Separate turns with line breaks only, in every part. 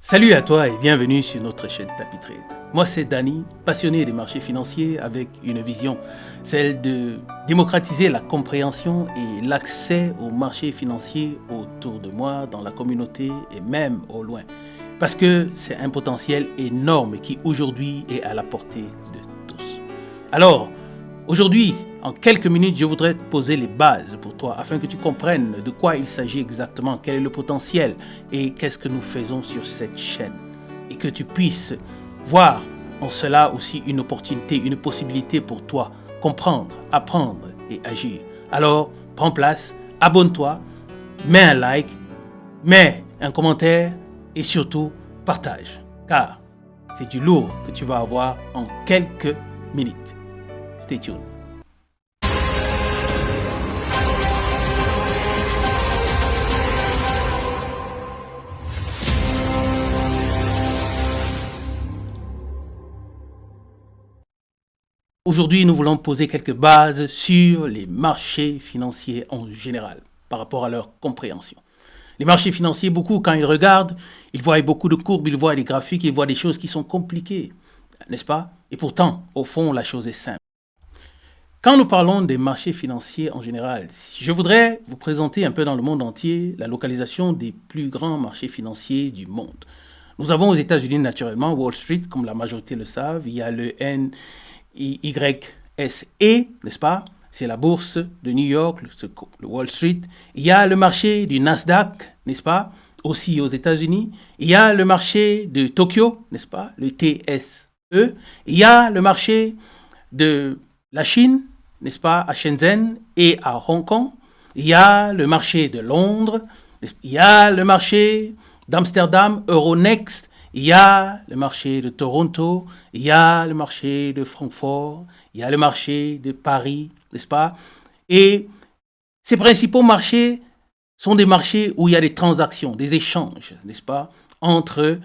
Salut à toi et bienvenue sur notre chaîne Tapis Trade. Moi c'est Danny, passionné des marchés financiers avec une vision, celle de démocratiser la compréhension et l'accès aux marchés financiers autour de moi, dans la communauté et même au loin. Parce que c'est un potentiel énorme qui aujourd'hui est à la portée de tous. Alors, aujourd'hui, en quelques minutes, je voudrais te poser les bases pour toi afin que tu comprennes de quoi il s'agit exactement, quel est le potentiel et qu'est-ce que nous faisons sur cette chaîne. Et que tu puisses voir en cela aussi une opportunité, une possibilité pour toi, comprendre, apprendre et agir. Alors, prends place, abonne-toi, mets un like, mets un commentaire et surtout partage. Car c'est du lourd que tu vas avoir en quelques minutes. Stay tuned. Aujourd'hui, nous voulons poser quelques bases sur les marchés financiers en général, par rapport à leur compréhension. Les marchés financiers, beaucoup, quand ils regardent, ils voient beaucoup de courbes, ils voient des graphiques, ils voient des choses qui sont compliquées, n'est-ce pas? Et pourtant, au fond, la chose est simple. Quand nous parlons des marchés financiers en général, je voudrais vous présenter un peu dans le monde entier la localisation des plus grands marchés financiers du monde. Nous avons aux États-Unis naturellement Wall Street, comme la majorité le savent, il y a le NYSE, n'est-ce pas? C'est la bourse de New York, le Wall Street. Il y a le marché du Nasdaq, n'est-ce pas? Aussi aux États-Unis. Il y a le marché de Tokyo, n'est-ce pas? Le TSE. Il y a le marché de la Chine, n'est-ce pas, à Shenzhen et à Hong Kong. Il y a le marché de Londres, il y a le marché d'Amsterdam, Euronext, il y a le marché de Toronto, il y a le marché de Francfort, il y a le marché de Paris, n'est-ce pas? Et ces principaux marchés sont des marchés où il y a des transactions, des échanges, n'est-ce pas, entre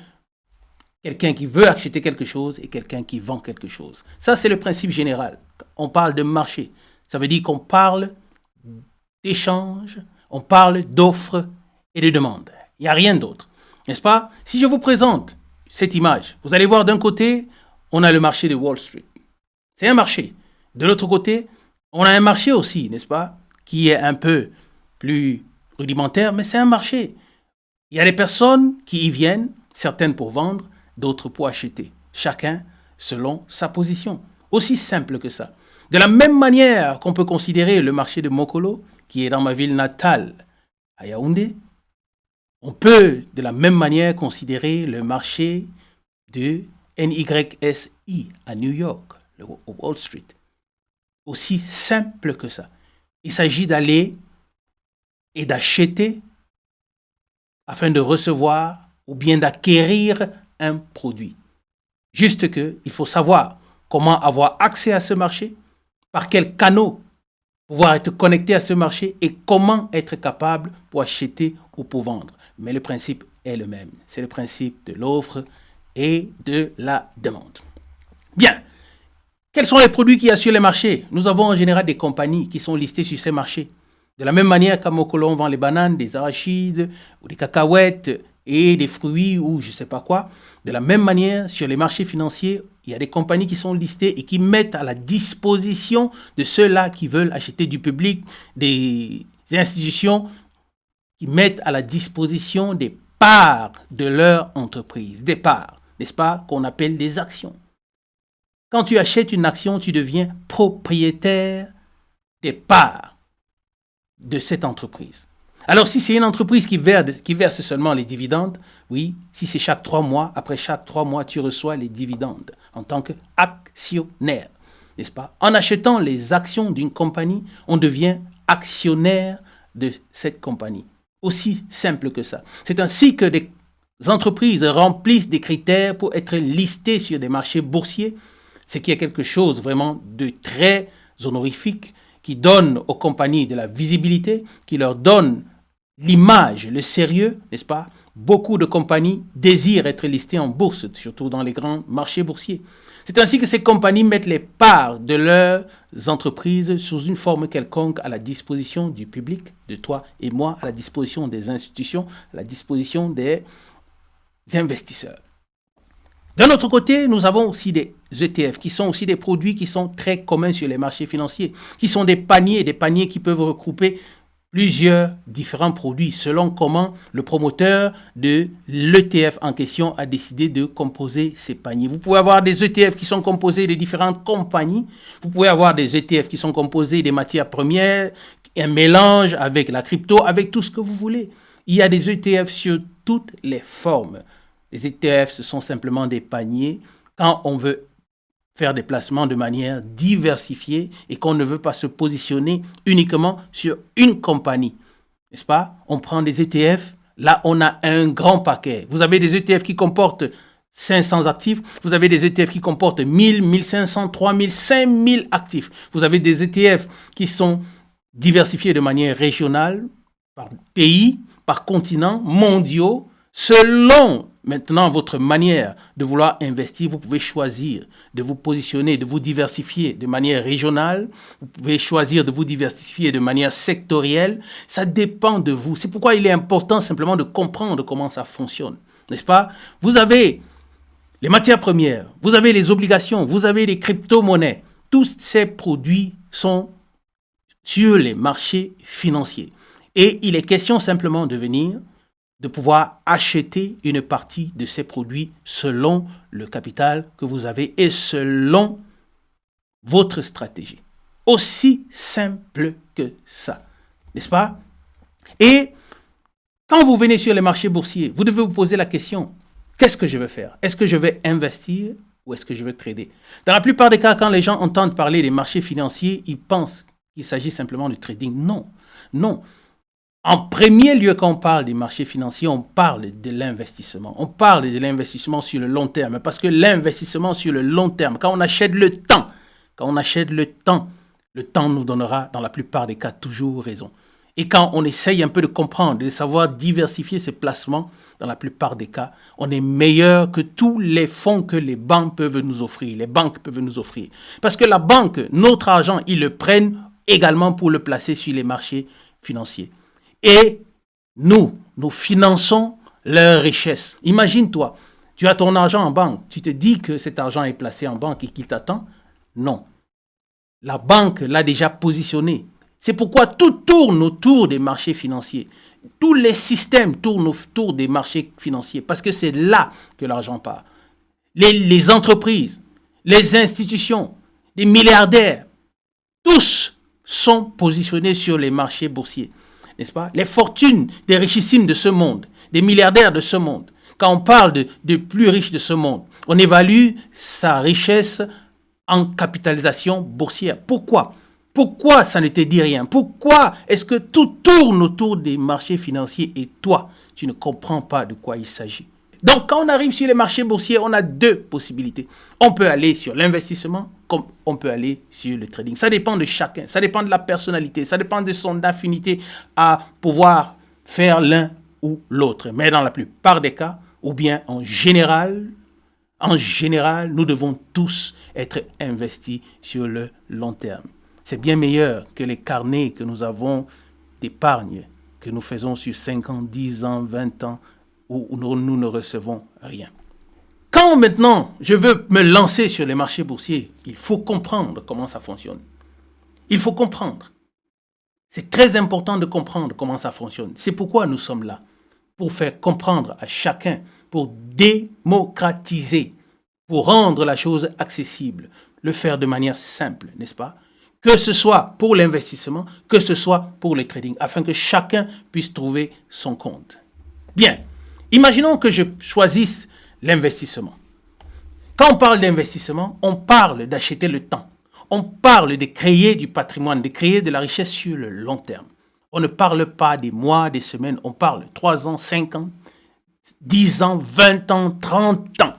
quelqu'un qui veut acheter quelque chose et quelqu'un qui vend quelque chose. Ça, c'est le principe général. On parle de marché. Ça veut dire qu'on parle d'échange, on parle d'offres et de demandes. Il n'y a rien d'autre. N'est-ce pas? Si je vous présente cette image, vous allez voir d'un côté, on a le marché de Wall Street. C'est un marché. De l'autre côté, on a un marché aussi, n'est-ce pas? Qui est un peu plus rudimentaire, mais c'est un marché. Il y a des personnes qui y viennent, certaines pour vendre, d'autres pour acheter. Chacun selon sa position. Aussi simple que ça. De la même manière qu'on peut considérer le marché de Mokolo, qui est dans ma ville natale, à Yaoundé, on peut de la même manière considérer le marché de NYSE à New York, le Wall Street. Aussi simple que ça. Il s'agit d'aller et d'acheter afin de recevoir ou bien d'acquérir un produit. Juste que il faut savoir comment avoir accès à ce marché, par quels canaux pouvoir être connecté à ce marché et comment être capable pour acheter ou pour vendre. Mais le principe est le même. C'est le principe de l'offre et de la demande. Bien. Quels sont les produits qu'il y a sur les marchés? Nous avons en général des compagnies qui sont listées sur ces marchés. De la même manière qu'à Mokolo, on vend les bananes, des arachides, ou des cacahuètes et des fruits ou je ne sais pas quoi. De la même manière, sur les marchés financiers, il y a des compagnies qui sont listées et qui mettent à la disposition de ceux-là qui veulent acheter du public, des institutions qui mettent à la disposition des parts de leur entreprise, des parts, n'est-ce pas, qu'on appelle des actions. Quand tu achètes une action, tu deviens propriétaire des parts de cette entreprise. Alors, si c'est une entreprise qui verse seulement les dividendes, oui, si c'est chaque 3 mois, après chaque 3 mois, tu reçois les dividendes en tant qu'actionnaire, n'est-ce pas? En achetant les actions d'une compagnie, on devient actionnaire de cette compagnie. Aussi simple que ça. C'est ainsi que des entreprises remplissent des critères pour être listées sur des marchés boursiers, ce qui est quelque chose vraiment de très honorifique, qui donne aux compagnies de la visibilité, qui leur donne l'image, le sérieux, n'est-ce pas? Beaucoup de compagnies désirent être listées en bourse, surtout dans les grands marchés boursiers. C'est ainsi que ces compagnies mettent les parts de leurs entreprises sous une forme quelconque à la disposition du public, de toi et moi, à la disposition des institutions, à la disposition des investisseurs. D'un autre côté, nous avons aussi des ETF qui sont aussi des produits qui sont très communs sur les marchés financiers, qui sont des paniers qui peuvent regrouper plusieurs différents produits selon comment le promoteur de l'ETF en question a décidé de composer ces paniers. Vous pouvez avoir des ETF qui sont composés de différentes compagnies. Vous pouvez avoir des ETF qui sont composés des matières premières, un mélange avec la crypto, avec tout ce que vous voulez. Il y a des ETF sur toutes les formes. Les ETF, ce sont simplement des paniers quand on veut faire des placements de manière diversifiée et qu'on ne veut pas se positionner uniquement sur une compagnie. N'est-ce pas? On prend des ETF, là on a un grand paquet. Vous avez des ETF qui comportent 500 actifs, vous avez des ETF qui comportent 1000, 1500, 3000, 5000 actifs. Vous avez des ETF qui sont diversifiés de manière régionale, par pays, par continent, mondiaux, selon maintenant votre manière de vouloir investir. Vous pouvez choisir de vous positionner, de vous diversifier de manière régionale. Vous pouvez choisir de vous diversifier de manière sectorielle. Ça dépend de vous. C'est pourquoi il est important simplement de comprendre comment ça fonctionne. N'est-ce pas? Vous avez les matières premières, vous avez les obligations, vous avez les crypto-monnaies. Tous ces produits sont sur les marchés financiers. Et il est question simplement de pouvoir acheter une partie de ces produits selon le capital que vous avez et selon votre stratégie. Aussi simple que ça, n'est-ce pas? Et quand vous venez sur les marchés boursiers, vous devez vous poser la question, qu'est-ce que je veux faire? Est-ce que je vais investir ou est-ce que je veux trader? Dans la plupart des cas, quand les gens entendent parler des marchés financiers, ils pensent qu'il s'agit simplement de trading. Non, non. En premier lieu, quand on parle des marchés financiers, on parle de l'investissement. On parle de l'investissement sur le long terme. Parce que l'investissement sur le long terme, quand on achète le temps, le temps nous donnera, dans la plupart des cas, toujours raison. Et quand on essaye un peu de comprendre, de savoir diversifier ses placements, dans la plupart des cas, on est meilleur que tous les fonds que les banques peuvent nous offrir, les banques peuvent nous offrir. Parce que la banque, notre argent, ils le prennent également pour le placer sur les marchés financiers. Et nous finançons leur richesse. Imagine-toi, tu as ton argent en banque, tu te dis que cet argent est placé en banque et qu'il t'attend. Non. La banque l'a déjà positionné. C'est pourquoi tout tourne autour des marchés financiers. Tous les systèmes tournent autour des marchés financiers parce que c'est là que l'argent part. Les entreprises, les institutions, les milliardaires, tous sont positionnés sur les marchés boursiers. N'est-ce pas? Les fortunes des richissimes de ce monde, des milliardaires de ce monde. Quand on parle de plus riches de ce monde, on évalue sa richesse en capitalisation boursière. Pourquoi? Pourquoi ça ne te dit rien? Pourquoi est-ce que tout tourne autour des marchés financiers et toi, tu ne comprends pas de quoi il s'agit? Donc, quand on arrive sur les marchés boursiers, on a deux possibilités. On peut aller sur l'investissement comme on peut aller sur le trading. Ça dépend de chacun, ça dépend de la personnalité, ça dépend de son affinité à pouvoir faire l'un ou l'autre. Mais dans la plupart des cas, ou bien en général, nous devons tous être investis sur le long terme. C'est bien meilleur que les carnets que nous avons d'épargne, que nous faisons sur 5 ans, 10 ans, 20 ans, où nous ne recevons rien. Quand maintenant je veux me lancer sur les marchés boursiers, il faut comprendre comment ça fonctionne. Il faut comprendre. C'est très important de comprendre comment ça fonctionne. C'est pourquoi nous sommes là, pour faire comprendre à chacun, pour démocratiser, pour rendre la chose accessible, le faire de manière simple, n'est-ce pas? Que ce soit pour l'investissement, que ce soit pour le trading, afin que chacun puisse trouver son compte. Bien. Imaginons que je choisisse l'investissement. Quand on parle d'investissement, on parle d'acheter le temps. On parle de créer du patrimoine, de créer de la richesse sur le long terme. On ne parle pas des mois, des semaines, on parle de 3 ans, 5 ans, 10 ans, 20 ans, 30 ans.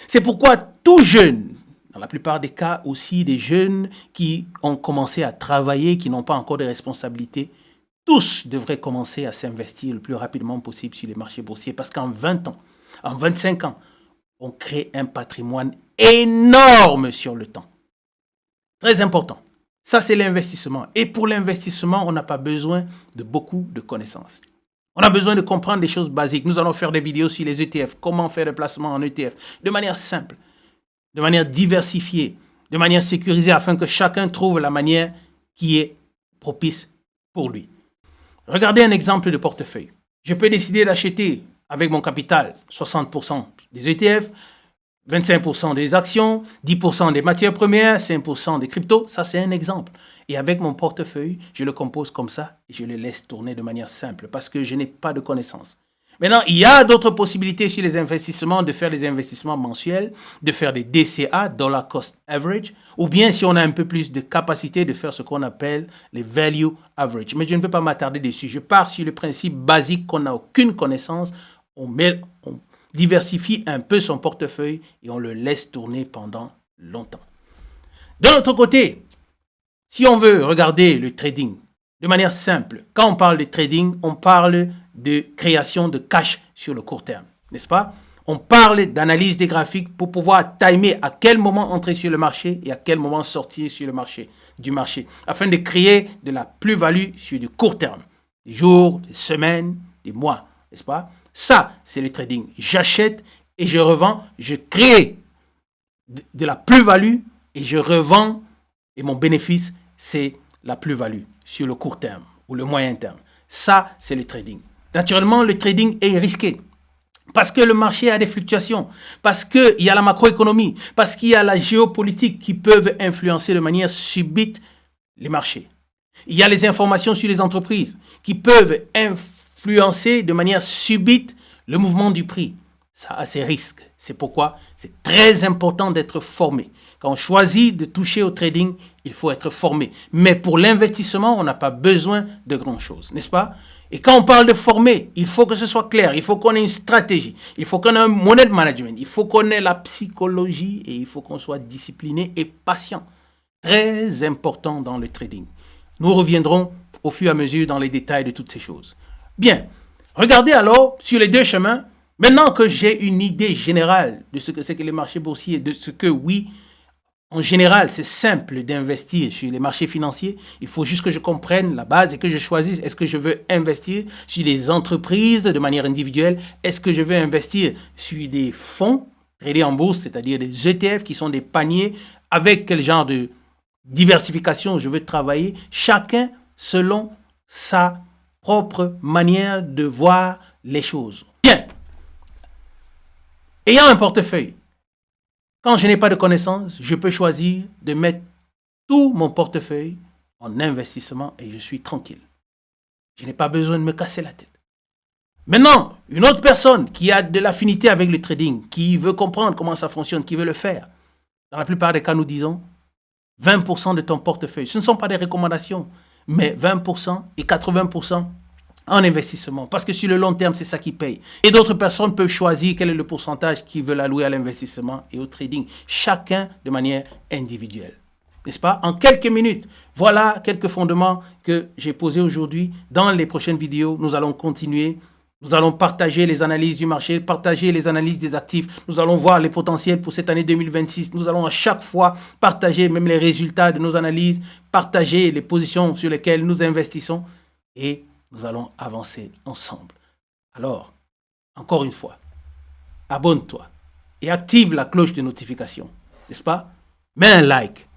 C'est pourquoi tout jeune, dans la plupart des cas aussi des jeunes qui ont commencé à travailler, qui n'ont pas encore de responsabilités, tous devraient commencer à s'investir le plus rapidement possible sur les marchés boursiers parce qu'en 20 ans, en 25 ans, on crée un patrimoine énorme sur le temps. Très important. Ça, c'est l'investissement. Et pour l'investissement, on n'a pas besoin de beaucoup de connaissances. On a besoin de comprendre des choses basiques. Nous allons faire des vidéos sur les ETF, comment faire des placements en ETF, de manière simple, de manière diversifiée, de manière sécurisée, afin que chacun trouve la manière qui est propice pour lui. Regardez un exemple de portefeuille. Je peux décider d'acheter avec mon capital 60% des ETF, 25% des actions, 10% des matières premières, 5% des cryptos. Ça, c'est un exemple. Et avec mon portefeuille, je le compose comme ça et je le laisse tourner de manière simple parce que je n'ai pas de connaissances. Maintenant, il y a d'autres possibilités sur les investissements, de faire des investissements mensuels, de faire des DCA, Dollar Cost Average, ou bien si on a un peu plus de capacité de faire ce qu'on appelle les Value Average. Mais je ne veux pas m'attarder dessus. Je pars sur le principe basique qu'on n'a aucune connaissance. On diversifie un peu son portefeuille et on le laisse tourner pendant longtemps. De l'autre côté, si on veut regarder le trading de manière simple, quand on parle de trading, on parle de création de cash sur le court terme, n'est-ce pas? On parle d'analyse des graphiques pour pouvoir timer à quel moment entrer sur le marché et à quel moment sortir sur le marché, afin de créer de la plus-value sur du court terme, des jours, des semaines, des mois, n'est-ce pas? Ça, c'est le trading. J'achète et je revends, je crée de la plus-value et je revends et mon bénéfice, c'est la plus-value sur le court terme ou le moyen terme. Ça, c'est le trading. Naturellement, le trading est risqué parce que le marché a des fluctuations, parce qu'il y a la macroéconomie, parce qu'il y a la géopolitique qui peuvent influencer de manière subite les marchés. Il y a les informations sur les entreprises qui peuvent influencer de manière subite le mouvement du prix. Ça a ses risques. C'est pourquoi c'est très important d'être formé. Quand on choisit de toucher au trading, il faut être formé. Mais pour l'investissement, on n'a pas besoin de grand-chose, n'est-ce pas? Et quand on parle de former, il faut que ce soit clair. Il faut qu'on ait une stratégie. Il faut qu'on ait un money management. Il faut qu'on ait la psychologie et il faut qu'on soit discipliné et patient. Très important dans le trading. Nous reviendrons au fur et à mesure dans les détails de toutes ces choses. Bien, regardez alors sur les deux chemins. Maintenant que j'ai une idée générale de ce que c'est que les marchés boursiers, de ce que oui, en général, c'est simple d'investir sur les marchés financiers. Il faut juste que je comprenne la base et que je choisisse. Est-ce que je veux investir sur des entreprises de manière individuelle? Est-ce que je veux investir sur des fonds tradés en bourse, c'est-à-dire des ETF qui sont des paniers? Avec quel genre de diversification je veux travailler? Chacun selon sa propre manière de voir les choses. Bien. Ayant un portefeuille, quand je n'ai pas de connaissances, je peux choisir de mettre tout mon portefeuille en investissement et je suis tranquille. Je n'ai pas besoin de me casser la tête. Maintenant, une autre personne qui a de l'affinité avec le trading, qui veut comprendre comment ça fonctionne, qui veut le faire, dans la plupart des cas, nous disons 20% de ton portefeuille. Ce ne sont pas des recommandations, mais 20% et 80% en investissement. Parce que sur le long terme, c'est ça qui paye. Et d'autres personnes peuvent choisir quel est le pourcentage qu'ils veulent allouer à l'investissement et au trading. Chacun de manière individuelle. N'est-ce pas? En quelques minutes, voilà quelques fondements que j'ai posés aujourd'hui. Dans les prochaines vidéos, nous allons continuer. Nous allons partager les analyses du marché, partager les analyses des actifs. Nous allons voir les potentiels pour cette année 2026. Nous allons à chaque fois partager même les résultats de nos analyses, partager les positions sur lesquelles nous investissons et nous allons avancer ensemble. Alors, encore une fois, abonne-toi et active la cloche de notification, n'est-ce pas? Mets un like,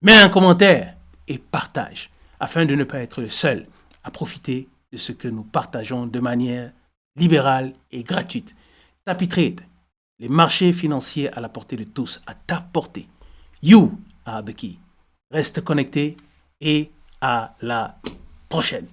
mets un commentaire et partage afin de ne pas être le seul à profiter de ce que nous partageons de manière libérale et gratuite. Tapis Trade, les marchés financiers à la portée de tous, à ta portée. You are the key. Reste connecté et à la prochaine.